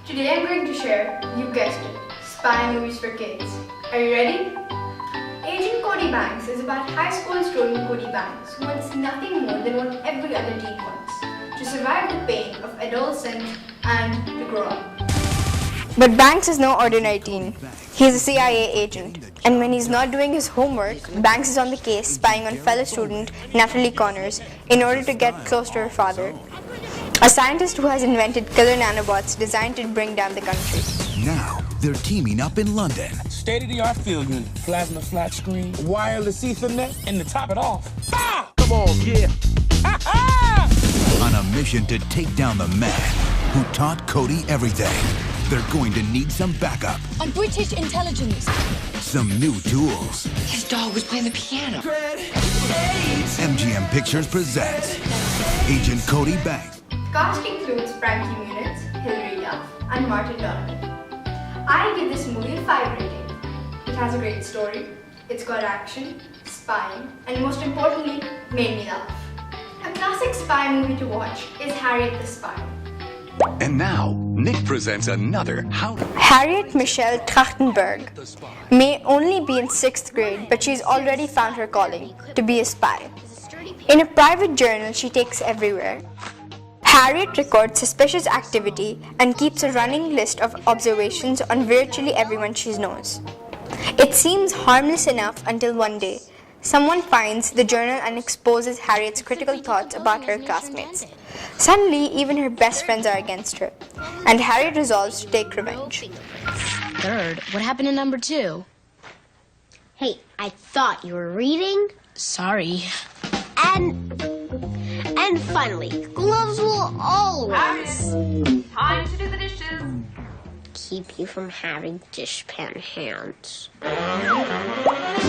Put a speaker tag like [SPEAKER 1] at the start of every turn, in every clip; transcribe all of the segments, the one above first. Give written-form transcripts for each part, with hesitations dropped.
[SPEAKER 1] Today I'm going to share, you guessed it, spy movies for kids. Are you ready? Agent Cody Banks is about high school student Cody Banks who wants nothing more than what every other teen wants, to survive the pain of adolescence and to grow up. But Banks is no ordinary teen. He is a CIA agent, and when he's not doing his homework, Banks is on the case spying on fellow student Natalie Connors in order to get close to her father, a scientist who has invented killer nanobots designed to bring down the country.
[SPEAKER 2] Now, they're teaming up in London.
[SPEAKER 3] State-of-the-art field unit, plasma flat screen, wireless Ethernet, and to top it off,
[SPEAKER 2] Come on, kid. On a mission to take down the man who taught Cody everything. They're going to need some backup.
[SPEAKER 4] On British intelligence.
[SPEAKER 2] Some new tools.
[SPEAKER 4] His dog was playing the piano.
[SPEAKER 2] MGM Pictures presents Agent Cody Banks.
[SPEAKER 1] Cast includes Frankie Muniz, Hilary Duff, and Martin Donovan. I give this movie a 5 rating. It has a great story, it's got action, spying, and most importantly, made me laugh. A classic spy movie to watch is Harriet the Spy.
[SPEAKER 2] And now, Nick presents another
[SPEAKER 1] Harriet Michelle Trachtenberg may only be in 6th grade, but she's already found her calling, to be a spy. In a private journal she takes everywhere, Harriet records suspicious activity and keeps a running list of observations on virtually everyone she knows. It seems harmless enough until one day, someone finds the journal and exposes Harriet's critical thoughts about her classmates. Suddenly, even her best friends are against her, and Harriet resolves to take revenge.
[SPEAKER 5] Third, what happened to number 2?
[SPEAKER 6] Hey, I thought you were reading.
[SPEAKER 5] Sorry.
[SPEAKER 6] And finally, gloves will always
[SPEAKER 1] Time to do the dishes.
[SPEAKER 6] keep you from having dishpan hands.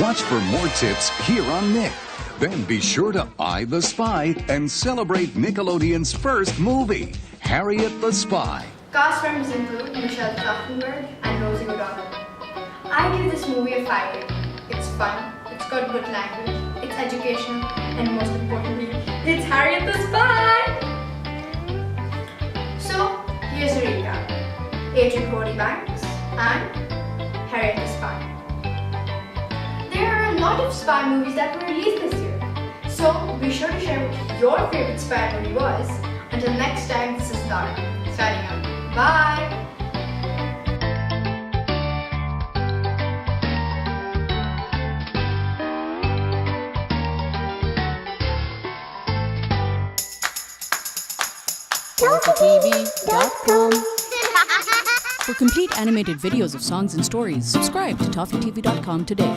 [SPEAKER 7] Watch for more tips here on Nick. Then be sure to eye the spy and celebrate Nickelodeon's first movie, Harriet the Spy.
[SPEAKER 1] Cast members include Michelle Trachtenberg and Rosie O'Donnell. I give this movie a 5 rating. It's fun, it's got good language, it's educational, and most importantly, it's Harriet the Spy! So, here's a recap. Agent Cody Banks and Harriet the Spy. There are a lot of spy movies that were released this year, so be sure to share what your favorite spy movie was. Until next time, this is Dara, signing out. Bye!
[SPEAKER 8] ToffeeTV.com. For complete animated videos of songs and stories, subscribe to ToffeeTV.com today.